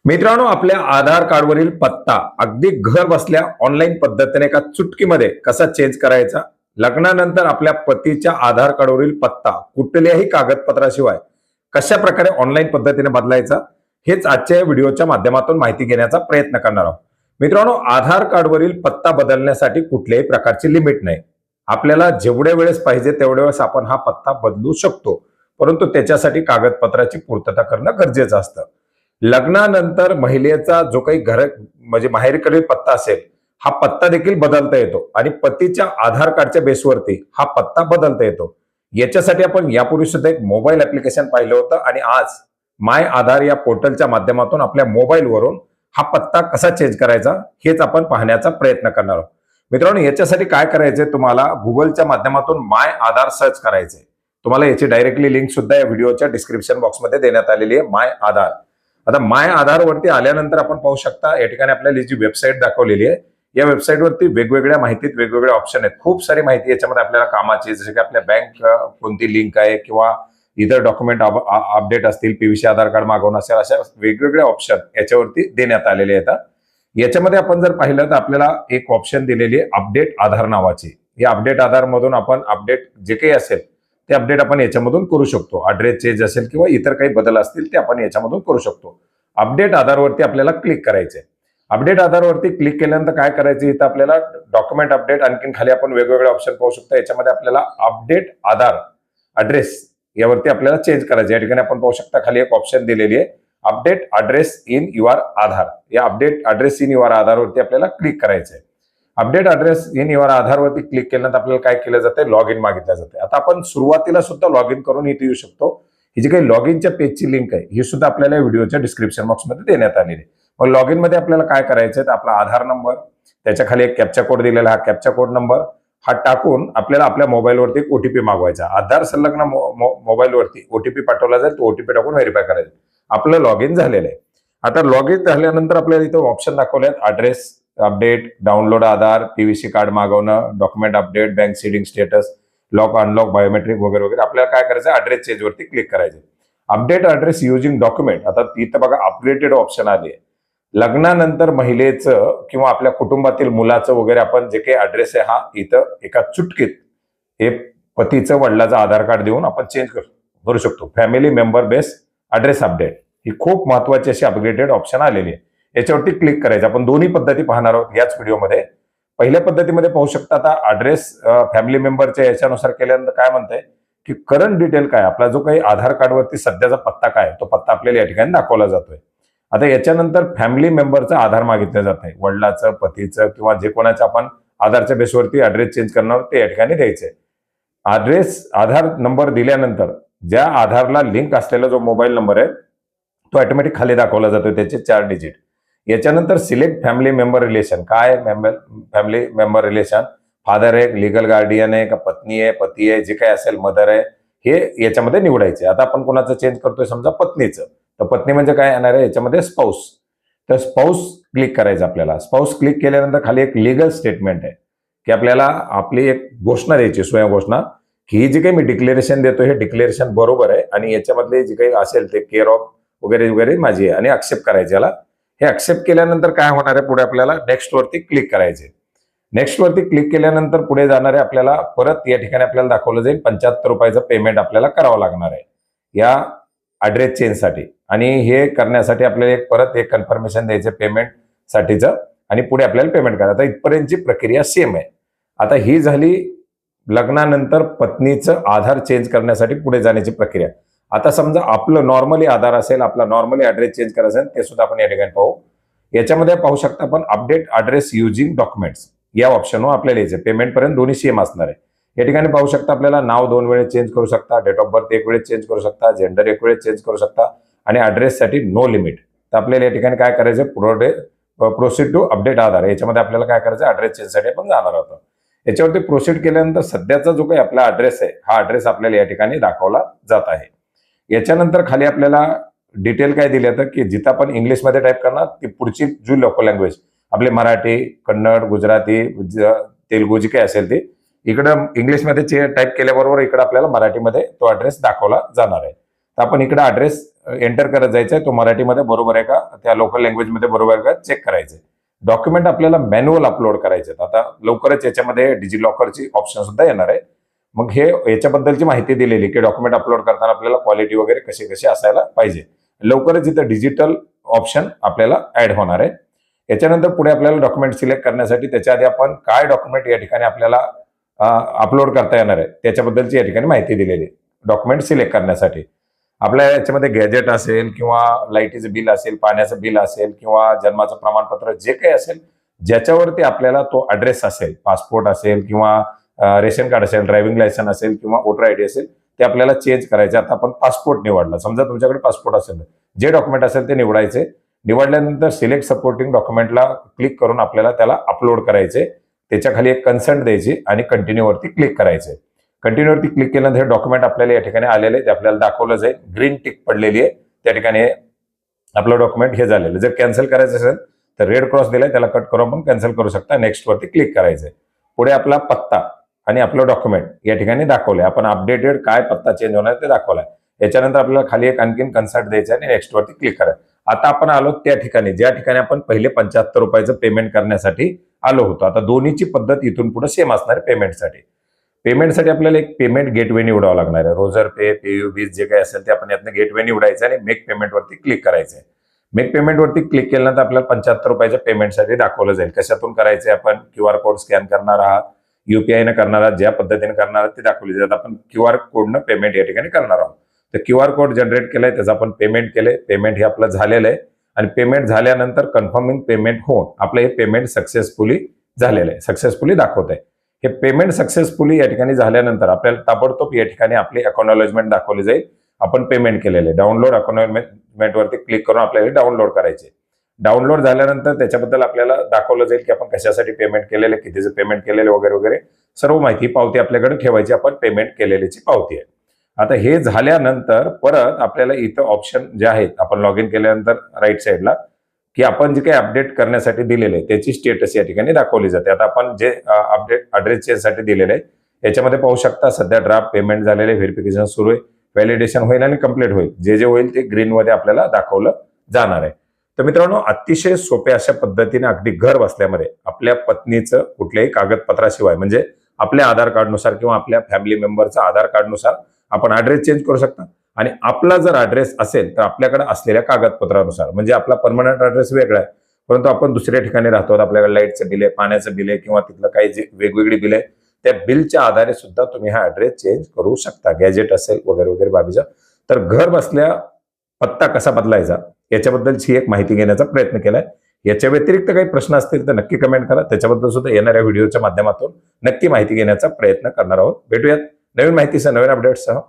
मित्रांनो, आपल्या आधार कार्डवरील पत्ता अगदी घर बसल्या ऑनलाईन पद्धतीने एका चुटकीमध्ये कसा चेंज करायचा? लग्नानंतर आपल्या पतीच्या आधार कार्डवरील पत्ता कुठल्याही कागदपत्राशिवाय कशा प्रकारे ऑनलाईन पद्धतीने बदलायचा? हेच आजच्या या व्हिडिओच्या माध्यमातून माहिती घेण्याचा प्रयत्न करणार आहोत. मित्रांनो, आधार कार्डवरील पत्ता बदलण्यासाठी कुठल्याही प्रकारची लिमिट नाही. आपल्याला जेवढ्या वेळेस पाहिजे तेवढ्या वेळेस आपण हा पत्ता बदलू शकतो, परंतु त्याच्यासाठी कागदपत्राची पूर्तता करणं गरजेचं असतं. लग्नानंतर महिलेचा जो काही घर म्हणजे माहेरकडील पत्ता असेल, हा पत्ता देखील बदलता येतो आणि पतीच्या आधार कार्डच्या बेसवरती हा पत्ता बदलता येतो. याच्यासाठी आपण यापूर्वी सुद्धा एक मोबाईल ऍप्लिकेशन पाहिलं होतं आणि आज माय आधार या पोर्टलच्या माध्यमातून आपल्या मोबाईलवरून हा पत्ता कसा चेंज करायचा हेच आपण पाहण्याचा प्रयत्न करणार आहोत. मित्रांनो, याच्यासाठी काय करायचंय, तुम्हाला गुगलच्या माध्यमातून माय आधार सर्च करायचंय. तुम्हाला याची डायरेक्टली लिंक सुद्धा या व्हिडिओच्या डिस्क्रिप्शन बॉक्समध्ये देण्यात आलेली आहे, माय आधार. आता माय आधार वरती आल्यानंतर आपण पाहू शकता या ठिकाणी आपल्याला जी वेबसाईट दाखवलेली आहे, या वेबसाईटवरती वेगवेगळ्या माहितीत वेगवेगळे ऑप्शन आहेत. खूप सारी माहिती याच्यामध्ये आपल्याला कामाची, जसे की आपल्या बँक कोणती लिंक आहे किंवा इतर डॉक्युमेंट अपडेट असतील, पीव्हीसी आधार कार्ड मागवणं असेल, अशा वेगवेगळे ऑप्शन याच्यावरती देण्यात आलेले आहेत. याच्यामध्ये आपण जर पाहिलं तर आपल्याला एक ऑप्शन दिलेली आहे अपडेट आधार नावाची. या अपडेट आधार मधून आपण अपडेट जे काही असेल ते अपडेट आपण याच्यामधून करू शकतो. ॲड्रेस चेंज असेल किंवा इतर काही बदल असतील ते आपण याच्यामधून करू शकतो. अपडेट आधारवरती आपल्याला क्लिक करायचंय. अपडेट आधारवरती क्लिक केल्यानंतर काय करायचं, इथं आपल्याला डॉक्युमेंट अपडेट, आणखीन खाली आपण वेगवेगळे ऑप्शन पाहू शकतो. याच्यामध्ये आपल्याला अपडेट आधार ॲड्रेस यावरती आपल्याला चेंज करायचं. या ठिकाणी आपण पाहू शकता खाली एक ऑप्शन दिलेली आहे, update address in your Aadhaar. या अपडेट ॲड्रेस इन युअर आधारवरती आपल्याला क्लिक करायचंय. अपडेट ॲड्रेस इन युअर आधारवरती क्लिक केल्यानंतर आपल्याला काय केलं जाते, लॉग इन मागितलं जाते. आता आपण सुरुवातीला सुद्धा लॉग इन करून इथे येऊ शकतो. ही जी काही लॉग इनच्या पेजची लिंक आहे ही सुद्धा आपल्याला व्हिडिओच्या डिस्क्रिप्शन बॉक्समध्ये देण्यात आलेली आहे. मग लॉग इन मध्ये आपल्याला काय करायचं आहे, आपला आधार नंबर, त्याच्या खाली एक कॅप्चा कोड दिलेला, हा कॅप्चा कोड नंबर हा टाकून आपल्याला आपल्या मोबाईलवरती एक ओटीपी मागवायचा. आधार संलग्न मोबाईलवरती ओटीपी पाठवला जाईल, तो ओटीपी टाकून व्हेरीफाय करायचं. आपलं लॉग इन झालेलं आहे. आता लॉग इन झाल्यानंतर आपल्याला इथं ऑप्शन दाखवले आहेत, ॲड्रेस अपडेट, डाउनलोड आधार, पीव्हीसी कार्ड मागवणं, document update, bank seeding status, lock unlock, biometric वगैरे वगैरे. आपल्याला काय करायचं, ॲड्रेस चेंज वरती क्लिक करायचं. अपडेट ॲड्रेस युजिंग डॉक्युमेंट, आता इथं बघा अपडेटेड ऑप्शन आली आहे. लग्नानंतर महिलेचं किंवा आपल्या कुटुंबातील मुलाचं वगैरे आपण जे काही ॲड्रेस आहे हा इथं एका चुटकीत हे पतीचं वडिलाचं आधार कार्ड देऊन आपण चेंज करू शकतो. Family member base address update ही खूप महत्वाची अशी अपग्रेडेड ऑप्शन आलेली आहे. याच्यावरती क्लिक करायचं. आपण दोन्ही पद्धती पाहणार आहोत याच व्हिडिओमध्ये. पहिल्या पद्धतीमध्ये पाहू शकता, आता ॲड्रेस फॅमिली मेंबरच्या याच्यानुसार केल्यानंतर काय म्हणतंय की करंट डिटेल काय, आपला जो काही आधार कार्डवरती सध्याचा पत्ता काय, तो पत्ता आपल्याला या ठिकाणी दाखवला जातोय. आता याच्यानंतर फॅमिली मेंबरचं आधार मागितलं जात आहे, वडिलाचं, पतीचं किंवा जे कोणाचं आपण आधारच्या बेसवरती ॲड्रेस चेंज करणार ते या ठिकाणी द्यायचंय. आधार नंबर दिल्यानंतर ज्या आधारला लिंक असलेला जो मोबाईल नंबर आहे तो ऑटोमॅटिक खाली दाखवला जातो, त्याचे 4 डिजिट. याच्यानंतर सिलेक्ट फॅमिली मेंबर रिलेशन, काय फॅमिली मेंबर रिलेशन, फादर आहे, लिगल गार्डियन आहे का, पत्नी आहे, पती आहे, जे काय असेल, मदर आहे, हे याच्यामध्ये निवडायचे. आता आपण कोणाचं चेंज करतोय, समजा पत्नीचं, तर पत्नी म्हणजे काय येणार आहे याच्यामध्ये, स्पाऊस. तर स्पाऊस क्लिक करायचं आपल्याला. स्पाऊस क्लिक केल्यानंतर खाली एक लिगल स्टेटमेंट आहे की आपल्याला आपली एक घोषणा द्यायची, स्वयं घोषणा, की ही जी काही मी डिक्लेरेशन देतो हे डिक्लेरेशन बरोबर आहे आणि याच्यामधले जे काही असेल ते केअर ऑफ वगैरे वगैरे माझी आहे आणि ऍक्सेप्ट करायचे. याला हे ऍक्सेप्ट केल्यानंतर काय होणार आहे, पुढे आपल्याला नेक्स्ट वरती क्लिक करायचे. नेक्स्ट वरती क्लिक केल्यानंतर पुढे जाणार आहे, आपल्याला परत या ठिकाणी आपल्याला दाखवलं जाईल 75 रुपयाचं पेमेंट आपल्याला करावं लागणार आहे या ॲड्रेस चेंजसाठी. आणि हे करण्यासाठी आपल्याला परत एक कन्फर्मेशन द्यायचं पेमेंट साठीचं आणि पुढे आपल्याला पेमेंट करायचं. इथपर्यंतची प्रक्रिया सेम आहे. आता ही झाली लग्नानंतर पत्नीचं आधार चेंज करण्यासाठी पुढे जाण्याची प्रक्रिया. आता समजा आपलं नॉर्मली आधार असेल, आपला नॉर्मली ॲड्रेस चेंज करायचं असेल, ते सुद्धा आपण या ठिकाणी पाहू. याच्यामध्ये पाहू शकता आपण अपडेट ॲड्रेस युजिंग डॉक्युमेंट्स या ऑप्शनवर आपल्याला यायचं. पेमेंट पर्यंत दोन्ही सेम असणार आहे. या ठिकाणी पाहू शकता आपल्याला नाव 2 वेळेस चेंज करू शकता, डेट ऑफ बर्थ 1 वेळेस चेंज करू शकता, जेंडर 1 वेळेस चेंज करू शकता आणि ॲड्रेससाठी नो लिमिट. तर आपल्याला या ठिकाणी काय करायचं, प्रोसीड टू अपडेट आधार, याच्यामध्ये आपल्याला काय करायचं, ॲड्रेस चेंजसाठी आपण जाणार आहोत. याच्यावरती प्रोसीड केल्यानंतर सध्याचा जो काही आपला ॲड्रेस आहे हा ॲड्रेस आपल्याला या ठिकाणी दाखवला जात आहे. याच्यानंतर खाली आपल्याला डिटेल काय दिले तर की जिथं आपण इंग्लिशमध्ये टाईप करणार ती पुढची जी लोकल लँग्वेज आपले मराठी, कन्नड, गुजराती, तेलुगू जी काही असेल ती इकडं इंग्लिशमध्ये टाईप केल्याबरोबर इकडं आपल्याला मराठीमध्ये तो ॲड्रेस दाखवला जाणार आहे. तर आपण इकडे ॲड्रेस एंटर करत जायचा आहे, तो मराठीमध्ये बरोबर आहे का, त्या लोकल लँग्वेजमध्ये बरोबर आहे का चेक करायचं. डॉक्युमेंट आपल्याला मॅन्युअल अपलोड करायचे. आता लवकरच याच्यामध्ये डिजिलॉकरची ऑप्शन सुद्धा येणार आहे. मग हे याच्याबद्दलची माहिती दिलेली की डॉक्युमेंट अपलोड करताना आपल्याला क्वालिटी वगैरे कशी कशी असायला पाहिजे. लवकरच इथं डिजिटल ऑप्शन आपल्याला ऍड होणार आहे. याच्यानंतर पुढे आपल्याला डॉक्युमेंट सिलेक्ट करण्यासाठी त्याच्या आधी आपण काय डॉक्युमेंट या ठिकाणी आपल्याला अपलोड करता येणार आहे त्याच्याबद्दलची या ठिकाणी माहिती दिलेली. डॉक्युमेंट सिलेक्ट करण्यासाठी आपल्या याच्यामध्ये गॅजेट असेल किंवा लाईटीचं बिल असेल, पाण्याचं बिल असेल किंवा जन्माचं प्रमाणपत्र जे काही असेल, ज्याच्यावरती आपल्याला तो ऍड्रेस असेल, पासपोर्ट असेल किंवा रेशन कार्ड असेल, ड्रायव्हिंग लायसन असेल किंवा वोटर आयडी असेल, ते आपल्याला चेंज करायचे. आता आपण पासपोर्ट निवडला, समजा तुमच्याकडे पासपोर्ट असेल, जे डॉक्युमेंट असेल ते निवडायचे. निवडल्यानंतर सिलेक्ट सपोर्टिंग डॉक्युमेंटला क्लिक करून आपल्याला त्याला अपलोड करायचे. त्याच्या खाली एक कन्सेंट द्यायची आणि कंटिन्यू वरती क्लिक करायचे. कंटिन्यू वरती क्लिक केल्यानंतर हे डॉक्युमेंट आपल्याला या ठिकाणी आलेले ते आपल्याला दाखवलं जाईल. ग्रीन टिक पडलेली आहे त्या ठिकाणी आपलं डॉक्युमेंट हे झालेलं. जर कॅन्सल करायचं असेल तर रेड क्रॉस दिलाय, त्याला कट करून आपण कॅन्सल करू शकता. नेक्स्ट वरती क्लिक करायचंय. पुढे आपला पत्ता आणि आपलं डॉक्युमेंट या ठिकाणी दाखवलंय. आपण अपडेटेड काय पत्ता चेंज होणार ते दाखवलाय. याच्यानंतर आपल्याला खाली एक आणखीन कन्सल्ट द्यायचं आणि नेक्स्ट वरती क्लिक करायचं. आता आपण आलो त्या ठिकाणी ज्या ठिकाणी आपण पहिले 75 रुपयाचं पेमेंट करण्यासाठी आलो होतो. आता दोन्हीची पद्धत इथून पुढे सेम असणार आहे पेमेंटसाठी. पेमेंटसाठी आपल्याला एक पेमेंट गेटवे निवडावं लागणार आहे. रोजर पे, पेयू बीज जे काही असेल ते आपण यातनं गेटवे निवडायचं आणि मेक पेमेंट वरती क्लिक करायचंय. मेक पेमेंट वरती क्लिक केल्यानंतर आपल्याला 75 रुपयाच्या पेमेंटसाठी दाखवलं जाईल. कशातून करायचंय, आपण QR कोड स्कॅन करणार आहात, UPI ने करणार आहात, ज्या पद्धतीने करणार आहात ते दाखवली जातात. आपण QR कोडनं पेमेंट या ठिकाणी करणार आहोत. तर QR कोड जनरेट केलाय, त्याचं आपण पेमेंट केलंय. पेमेंट हे आपलं झालेलं आहे आणि पेमेंट झाल्यानंतर कन्फर्मिंग पेमेंट होऊन आपलं हे पेमेंट सक्सेसफुली झालेलं आहे, सक्सेसफुली दाखवत आहे. हे पेमेंट सक्सेसफुली या ठिकाणी झाल्यानंतर आपल्याला ताबडतोब या ठिकाणी आपली अकॉनॉलेजमेंट दाखवली जाईल. आपण पेमेंट केलेले. डाउनलोड अकॉनॉलेजमेंट वरती क्लिक करून आपल्याला डाउनलोड करायचे. डाउनलोड झाल्यानंतर त्याच्याबद्दल आपल्याला दाखवलं जाईल की आपण कशासाठी पेमेंट केलेले, कितीचं पेमेंट केलेले वगैरे वगैरे सर्व माहिती, पावती आपल्याकडे ठेवायची. आपण पेमेंट केलेलीची पावती आहे. आता हे झाल्यानंतर परत आपल्याला इथं ऑप्शन जे आहेत, आपण लॉग इन केल्यानंतर राईट साईडला की आपण जे काही अपडेट करण्यासाठी दिलेले आहे त्याची स्टेटस या ठिकाणी दाखवली जाते. आता आपण जे अपडेट ॲड्रेस चेंजसाठी दिलेले आहे याच्यामध्ये पाहू शकता सध्या ड्राफ्ट पेमेंट झालेले, व्हेरिफिकेशन सुरू आहे, व्हॅलिडेशन होईल आणि कंप्लीट होईल. जे जे होईल ते ग्रीन मध्ये आपल्याला दाखवलं जाणार आहे. तर मित्रांनो, अतिशय सोप्या अशा पद्धतीने अगदी घर बसल्यामध्ये आपल्या पत्नीचं कुठल्याही कागदपत्राशिवाय, म्हणजे आपल्या आधार कार्डनुसार किंवा आपल्या फॅमिली मेंबरचा आधार कार्डनुसार आपण ॲड्रेस चेंज करू शकता. आणि आपला जर ॲड्रेस असेल तर आपल्याकडे असलेल्या कागदपत्रानुसार, म्हणजे आपला परमनंट ॲड्रेस वेगळा आहे परंतु आपण दुसऱ्या ठिकाणी राहतो, आपल्याकडे लाईटचं बिल आहे, पाण्याचं बिल आहे किंवा तिथलं काही जे वेगवेगळी बिल आहे त्या बिलच्या आधारे सुद्धा तुम्ही हा ॲड्रेस चेंज करू शकता. गॅजेट असेल वगैरे वगैरे बाबीचा. तर घर बसल्या पत्ता कसा बदलायचा याच्याबद्दलची एक माहिती घेण्याचा प्रयत्न केलाय. याच्या व्यतिरिक्त काही प्रश्न असतील तर नक्की कमेंट करा. त्याच्याबद्दल सुद्धा येणाऱ्या व्हिडिओच्या माध्यमातून नक्की माहिती घेण्याचा प्रयत्न करणार आहोत. भेटूयात नवीन माहितीसह, नवीन अपडेट्ससह.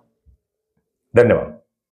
धन्यवाद.